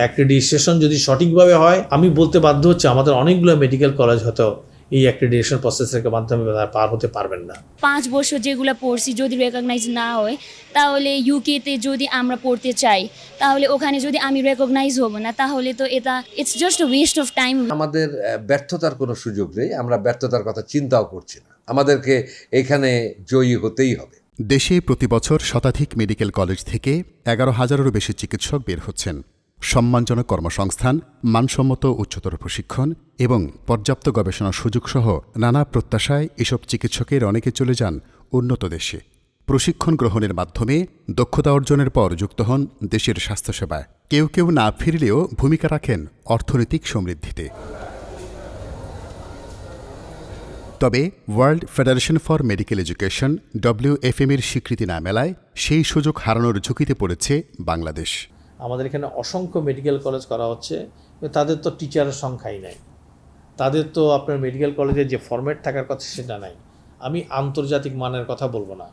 Accreditation যদি সঠিকভাবে হয়, আমি বলতে বাধ্য হচ্ছি আমাদের অনেকগুলো মেডিকেল কলেজ হয়তো এই অ্যাক্রেডিটেশন প্রসেসের মাধ্যমে পার হতে পারবেন না। 5 বছর যেগুলো পড়ছি যদি রেকগনাইজ না হয়, তাহলে ইউকেতে যদি আমরা পড়তে চাই, তাহলে ওখানে যদি আমি রেকগনাইজ হব না, তাহলে তো এটা it's just a West of time. আমাদের ব্যর্থতার কোনো সুযোগ নেই, আমরা ব্যর্থতার কথা চিন্তাও করছি না। আমাদেরকে এখানে জয়ী হতেই হবে। দেশে প্রতি বছর শতাধিক মেডিকেল কলেজ থেকে 11,000-এরও বেশি চিকিৎসক বের হচ্ছেন। সম্মানজনক কর্মসংস্থান, মানসম্মত উচ্চতর প্রশিক্ষণ এবং পর্যাপ্ত গবেষণার সুযোগসহ নানা প্রত্যাশায় এসব চিকিৎসকের অনেকে চলে যান উন্নত দেশে। প্রশিক্ষণ গ্রহণের মাধ্যমে দক্ষতা অর্জনের পর যুক্ত হন দেশের স্বাস্থ্যসেবায়। কেউ কেউ না ফিরলেও ভূমিকা রাখেন অর্থনৈতিক সমৃদ্ধিতে। তবে world federation for medical education WFM-এর স্বীকৃতি না মেলায় সেই সুযোগ হারানোর ঝুঁকিতে পড়েছে বাংলাদেশ। আমাদের এখানে অসংখ্য মেডিকেল কলেজ করা হচ্ছে, তাদের তো টিচারের সংখ্যাই নাই, তাদের তো আপনার মেডিকেল কলেজের যে ফরম্যাট থাকার কথা সেটা নাই। আমি আন্তর্জাতিক মানের কথা বলবো না,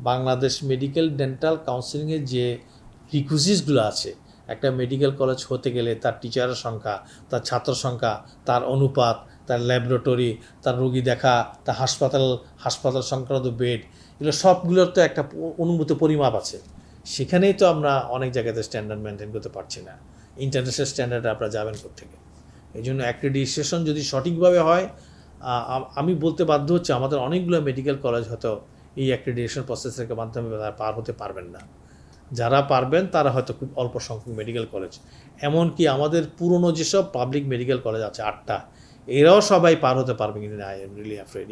বাংলাদেশ মেডিকেল ডেন্টাল কাউন্সিলিংয়ের যে রিকুইজিটসগুলো আছে, একটা মেডিকেল কলেজ হতে গেলে তার টিচারের সংখ্যা, তার ছাত্র সংখ্যা, তার অনুপাত, তার ল্যাবরেটরি, তার রোগী দেখা, তার হাসপাতাল সংক্রান্ত বেড, এগুলো সবগুলোর তো একটা অনুমতি পরিমাপ আছে। সেখানেই তো আমরা অনেক জায়গাতে স্ট্যান্ডার্ড মেনটেন করতে পারছি না। ইন্টারন্যাশনাল স্ট্যান্ডার্ডে আপনারা যাবেন কোত্থেকে? এই জন্য অ্যাক্রেডিটেশন যদি সঠিকভাবে হয়, আমি বলতে বাধ্য হচ্ছি আমাদের অনেকগুলো মেডিকেল কলেজ হয়তো এই অ্যাক্রেডিটেশন প্রসেসের মাধ্যমে পার হতে পারবেন না। যারা পারবেন তারা হয়তো খুব অল্প সংখ্যক মেডিকেল কলেজ, এমনকি আমাদের পুরনো যেসব পাবলিক মেডিকেল কলেজ আছে 8টা, এরাও সবাই পার হতে পারবে কিন্তু আই এম রিয়েলি অ্যাফ্রেড।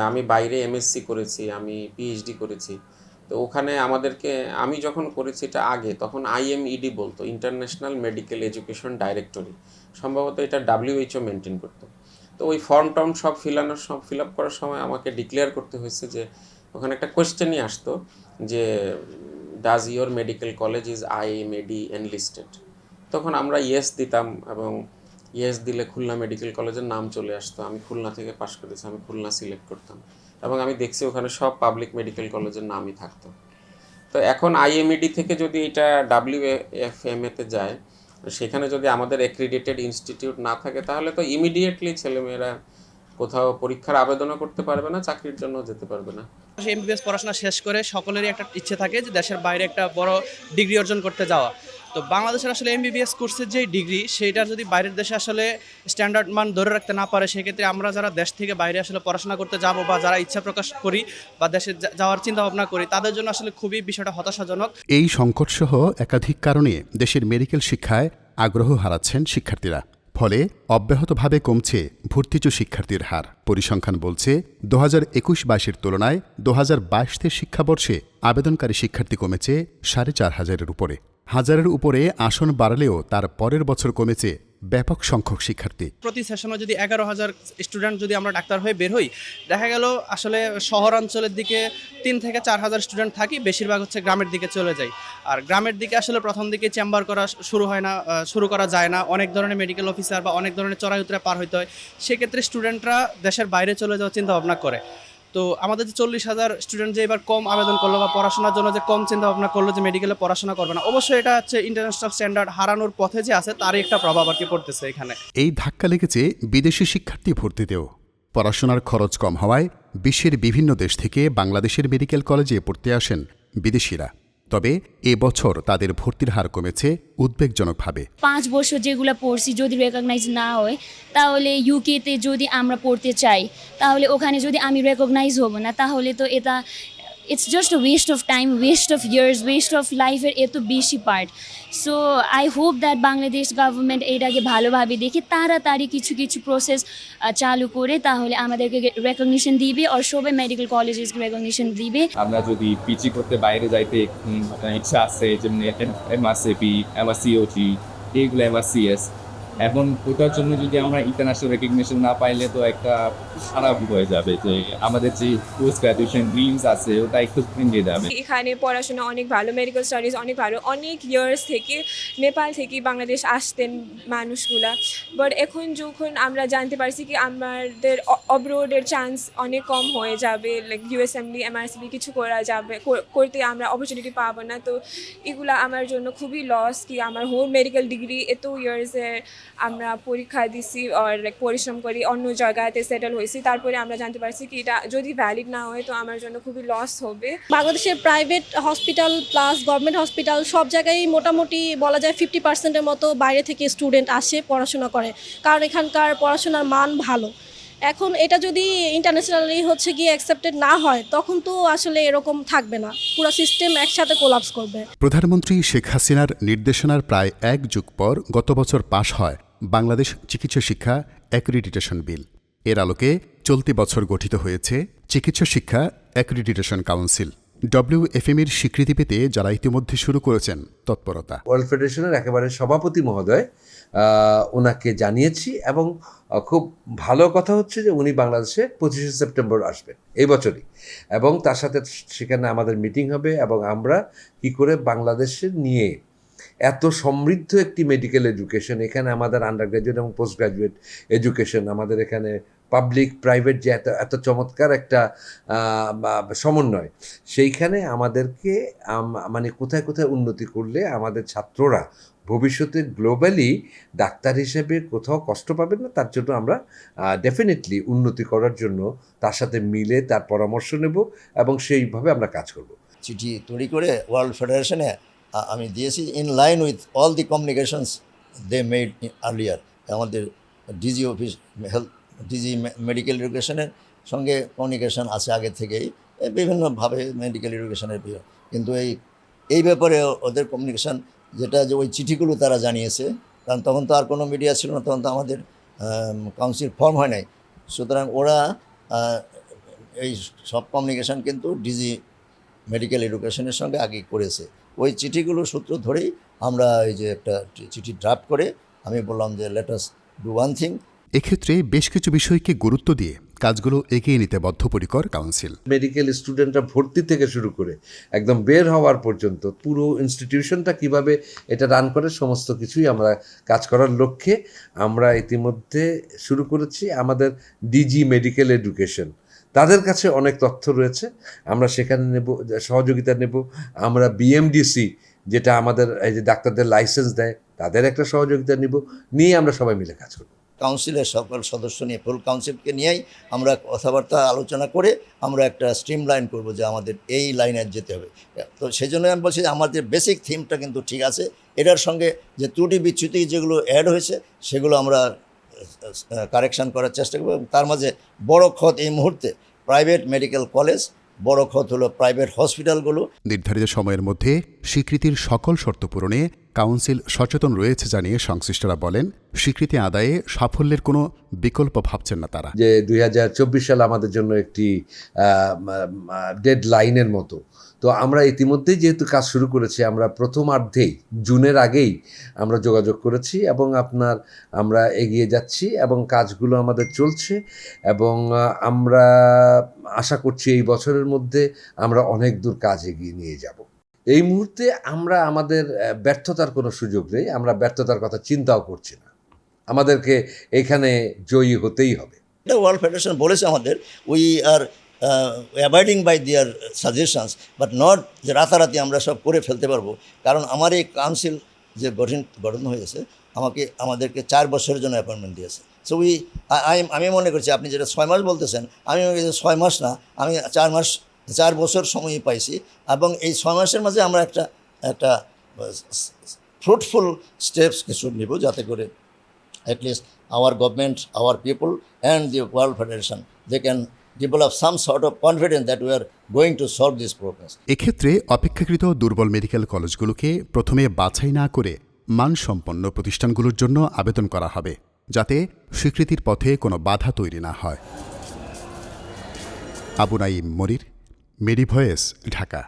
আমি বাইরে MSc করেছি, আমি PhD করেছি। তো ওখানে আমাদেরকে, আমি যখন করেছি এটা আগে, তখন IMED বলতো, ইন্টারন্যাশনাল মেডিকেল এডুকেশন ডাইরেক্টরি। সম্ভবত এটা WHO মেনটেন করতো। তো ওই ফর্ম টর্ম সব ফিল আপ করার সময় আমাকে ডিক্লেয়ার করতে হয়েছে যে ওখানে একটা কোয়েশ্চেনই আসতো যে does your medical college is IMED enlisted. তখন আমরা ইয়েস দিতাম এবং ইয়েস দিলে খুলনা মেডিকেল কলেজের নাম চলে আসতো। আমি খুলনা থেকে পাশ করেছি, আমি খুলনা সিলেক্ট করতাম এবং আমি দেখছি ওখানে সব পাবলিক মেডিকেল কলেজের নামই থাকতো। তো এখন IMED থেকে যদি এটা WFM-তে যায়, সেখানে যদি আমাদের অ্যাক্রিডিটেড ইনস্টিটিউট না থাকে, তাহলে তো ইমিডিয়েটলি ছেলেমেয়েরা কোথাও পরীক্ষার আবেদনও করতে পারবে না, চাকরির জন্য যেতে পারবে না। MBBS পড়াশোনা শেষ করে সকলেরই একটা ইচ্ছে থাকে যে দেশের বাইরে একটা বড় ডিগ্রি অর্জন করতে যাওয়া। তো বাংলাদেশের আসলে MBBS কোর্সের যে ডিগ্রি, সেইটা যদি বাইরের দেশে আসলে স্ট্যান্ডার্ড মান ধরে রাখতে না পারে, সেক্ষেত্রে আমরা যারা দেশ থেকে বাইরে আসলে পড়াশোনা করতে যাব বা যারা ইচ্ছা প্রকাশ করি বা দেশে যাওয়ার চিন্তা ভাবনা করি, তাদের জন্য আসলে খুবই বিষয়টা হতাশাজনক। এই সংকটসহ একাধিক কারণে দেশের মেডিকেল শিক্ষায় আগ্রহ হারাচ্ছেন শিক্ষার্থীরা। ফলে অব্যাহতভাবে কমছে ভর্তিচ্যু শিক্ষার্থীর হার। পরিসংখ্যান বলছে 2021-22-এর তুলনায় 2022-23 শিক্ষাবর্ষে আবেদনকারী শিক্ষার্থী কমেছে 4,500-এর উপরে। হাজারের উপরে আসন বাড়লেও তার পরের বছর কমেছে ব্যাপক সংখ্যক শিক্ষার্থী। প্রতি সেশনে যদি 11,000 স্টুডেন্ট যদি আমরা ডাক্তার হয়ে বের হই, দেখা গেল আসলে শহরাঞ্চলের দিকে 3 থেকে 4,000 স্টুডেন্ট থাকি, বেশিরভাগ হচ্ছে গ্রামের দিকে চলে যায়। আর গ্রামের দিকে আসলে প্রথম দিকে চেম্বার করা শুরু করা যায় না, অনেক ধরনের মেডিকেল অফিসার বা অনেক ধরনের চড়াই উতরাই পার হইতে হয়। সেক্ষেত্রে স্টুডেন্টরা দেশের বাইরে চলে যাওয়ার চিন্তা ভাবনা করে। তো আমাদের যে 40,000 স্টুডেন্ট যে এবার কম আবেদন করলো বা পড়াশোনার জন্য যে কম চিন্তা ভাবনা করলো যে মেডিকেলে পড়াশোনা করবে না, অবশ্যই এটা হচ্ছে ইন্টারন্যাশনাল স্ট্যান্ডার্ড হারানোর পথে যে আছে তারই একটা প্রভাব আর কি পড়তেছে এখানে। এই ধাক্কা লেগেছে বিদেশি শিক্ষার্থী ভর্তিতেও। পড়াশোনার খরচ কম হওয়ায় বিশ্বের বিভিন্ন দেশ থেকে বাংলাদেশের মেডিকেল কলেজে পড়তে আসেন বিদেশিরা। তবে এবছর তাদের ভর্তির হার কমেছে উদ্বেগজনকভাবে। 5 বছর যেগুলো পড়ছি যদি রেকগনাইজ না হয়, তাহলে ইউকেতে যদি আমরা পড়তে চাই, তাহলে ওখানে যদি আমি রেকগনাইজ হব না, তাহলে তো এটা it's just a West of time, West of years, West of লাইফের এত বেশি part. So I hope that Bangladesh government এটাকে ভালোভাবে দেখে তাড়াতাড়ি কিছু কিছু প্রসেস চালু করে তাহলে আমাদেরকে রেকগনিশন দিবে, আর সবাই মেডিকেল কলেজেসকে রেকগনিশন দিবে। আমরা যদি পিজি করতে বাইরে যাইতে ইচ্ছা আছে, যেমনি MRCP, MRCOT, এইগুলো MRCS, এখন ওটার জন্য যদি আমরা ইন্টারন্যাশনাল রেকগনিশন না পাইলে তো একটা খারাপ হয়ে যাবে, যে আমাদের যে পোস্ট গ্রাজুয়েশন ড্রিমস আছে ওটা একটু ভেঙে যাবে। এখানে পড়াশোনা অনেক ভালো, মেডিকেল স্টাডিজ অনেক ভালো, অনেক ইয়ার্স থেকে নেপাল থেকে বাংলাদেশ আসতেন মানুষগুলা। বাট এখন যখন আমরা জানতে পারছি কি আমাদের অব্রোডের চান্স অনেক কম হয়ে যাবে, লাইক ইউএসএমবি এমআরসিবি কিছু করা যাবে, করতে আমরা অপরচুনিটি পাবো না, তো এগুলা আমার জন্য খুবই লস কি আমার হোল মেডিকেল ডিগ্রি এত ইয়ার্সের আমরা পরীক্ষা দিছি আর পরিশ্রম করি অন্য জায়গাতে সেটেল হয়েছি, তারপরে আমরা জানতে পারছি কি এটা যদি ভ্যালিড না হয় তো আমার জন্য খুবই লস হবে। বাংলাদেশের private hospital plus government hospital সব জায়গায় মোটামুটি বলা যায় 50%-এর মতো বাইরে থেকে স্টুডেন্ট আসে পড়াশোনা করে, কারণ এখানকার পড়াশোনার মান ভালো। এখন এটা যদি ইন্টারন্যাশনালি হচ্ছে গিয়ে অ্যাকসেপ্টেড না হয় তখন তো আসলে এরকম থাকবে না, পুরো সিস্টেম একসাথে কোলাপস করবে। প্রধানমন্ত্রী শেখ হাসিনার নির্দেশনার প্রায় 1 যুগ পর গত বছর পাশ হয় বাংলাদেশ চিকিৎসা শিক্ষা অ্যাক্রিডিটেশন বিল। এর আলোকে চলতি বছর গঠিত হয়েছে চিকিৎসা শিক্ষা অ্যাক্রিডিটেশন কাউন্সিল। WFM-এর স্বীকৃতি পেতে যারা ইতিমধ্যে শুরু করেছেন তৎপরতা। ওয়ার্ল্ড ফেডারেশনের একেবারে সভাপতি মহোদয় ওনাকে জানিয়েছি, এবং খুব ভালো কথা হচ্ছে যে উনি বাংলাদেশে 25শে সেপ্টেম্বর আসবেন এই বছরই, এবং তার সাথে সেখানে আমাদের মিটিং হবে, এবং আমরা কি করে বাংলাদেশে নিয়ে এত সমৃদ্ধ একটি মেডিকেল এডুকেশন, এখানে আমাদের আন্ডার গ্র্যাজুয়েট এবং পোস্ট গ্র্যাজুয়েট এডুকেশন, আমাদের এখানে পাবলিক প্রাইভেট যে এত চমৎকার একটা সমন্বয়, সেইখানে আমাদেরকে মানে কোথায় কোথায় উন্নতি করলে আমাদের ছাত্ররা ভবিষ্যতে গ্লোবালি ডাক্তার হিসেবে কোথাও কষ্ট পাবেন না, তার জন্য আমরা ডেফিনেটলি উন্নতি করার জন্য তার সাথে মিলে তার পরামর্শ নেব এবং সেইভাবে আমরা কাজ করব। চিঠি তৈরি করে ওয়ার্ল্ড ফেডারেশনে আমি দিয়েছি, in line with all the communications they made earlier. আমাদের DG office health DG medical এডুকেশনের সঙ্গে কমিউনিকেশন আছে আগে থেকেই বিভিন্নভাবে মেডিকেল এডুকেশনের, কিন্তু এই ব্যাপারে ওদের কমিউনিকেশন যেটা যে ওই চিঠিগুলো তারা জানিয়েছে, কারণ তখন তো আর কোনো মিডিয়া ছিল না, তখন তো আমাদের কাউন্সিল ফর্ম হয় নাই, সুতরাং ওরা এই সব কমিউনিকেশন কিন্তু ডিজি মেডিকেল এডুকেশনের সঙ্গে আগে করেছে। ওই চিঠিগুলো সূত্র ধরেই আমরা এই যে একটা চিঠি ড্রাফট করে আমি বললাম যে let us do one thing. এক্ষেত্রে বেশ কিছু বিষয়কে গুরুত্ব দিয়ে কাজগুলো এগিয়ে নিতে বদ্ধপরিকর কাউন্সিল। মেডিকেল স্টুডেন্টরা ভর্তি থেকে শুরু করে একদম বের হওয়ার পর্যন্ত পুরো ইনস্টিটিউশনটা কিভাবে এটা রান করে সমস্ত কিছুই আমরা কাজ করার লক্ষ্যে আমরা ইতিমধ্যে শুরু করেছি। আমাদের ডিজি মেডিকেল এডুকেশন, তাদের কাছে অনেক তথ্য রয়েছে, আমরা সেখানে নেব, সহযোগিতা নেব। আমরা বিএমডিসি যেটা আমাদের এই যে ডাক্তারদের লাইসেন্স দেয়, তাদের একটা সহযোগিতা নিয়ে আমরা সবাই মিলে কাজ করব। কাউন্সিলের সকল সদস্য নিয়ে, ফুল কাউন্সিলকে নিয়েই আমরা কথাবার্তা আলোচনা করে আমরা একটা স্ট্রিম লাইন করবো যে আমাদের এই লাইনে যেতে হবে। তো সেই জন্য আমি বলছি যে আমাদের বেসিক থিমটা কিন্তু ঠিক আছে, এটার সঙ্গে যে ত্রুটি বিচ্যুতি যেগুলো অ্যাড হয়েছে সেগুলো আমরা কারেকশান করার চেষ্টা করব। তার মাঝে বড় ক্ষত এই মুহূর্তে প্রাইভেট মেডিকেল কলেজ, বড় ক্ষত হলো প্রাইভেট হসপিটালগুলো। নির্ধারিত সময়ের মধ্যে স্বীকৃতির সকল শর্ত পূরণে কাউন্সিল সচেতন রয়েছে জানিয়ে সংশ্লিষ্টরা বলেন, স্বীকৃতি আদায়ে সাফল্যের কোনো বিকল্প ভাবছেন না তারা। যে 2024 সাল আমাদের জন্য একটি ডেড লাইনের মতো, তো আমরা ইতিমধ্যেই যেহেতু কাজ শুরু করেছি, আমরা প্রথমার্ধেই জুনের আগেই আমরা যোগাযোগ করেছি এবং আমরা এগিয়ে যাচ্ছি এবং কাজগুলো আমাদের চলছে, এবং আমরা আশা করছি এই বছরের মধ্যে আমরা অনেক দূর কাজ এগিয়ে নিয়ে যাব। এই মুহূর্তে আমরা আমাদের ব্যর্থতার কোনো সুযোগ নেই, আমরা ব্যর্থতার কথা চিন্তাও করছি না, আমাদেরকে এখানে জয়ী হতেই হবে। এটা ওয়ার্ল্ড ফেডারেশন বলেছে আমাদের, we are avoiding by their suggestions, but not যে রাতারাতি আমরা সব করে ফেলতে পারবো। কারণ আমার এই কাউন্সিল যে গঠন হয়েছে আমাদেরকে 4 বছরের জন্য অ্যাপয়েন্টমেন্ট দিয়েছে। সো আমি মনে করছি আপনি যেটা 6 মাস বলতেছেন, আমি মনে করছি 6 মাস না, আমি 4 বছর সময়ই পাইছি, এবং এই 6 মাসের মাঝে আমরা একটা ফ্রুটফুল স্টেপস কিছু নিব, যাতে করে at least our government, our people and the world federation they can develop some sort of confidence that we are going to solve these problems. এক্ষেত্রে অপেক্ষাকৃত দুর্বল মেডিকেল কলেজগুলোকে প্রথমে বাছাই না করে মানসম্পন্ন প্রতিষ্ঠানগুলোর জন্য আবেদন করা হবে, যাতে স্বীকৃতির পথে কোনো বাধা তৈরি না হয়। আবু নাঈম মনির, মেডি ভয়েস, ঢাকা।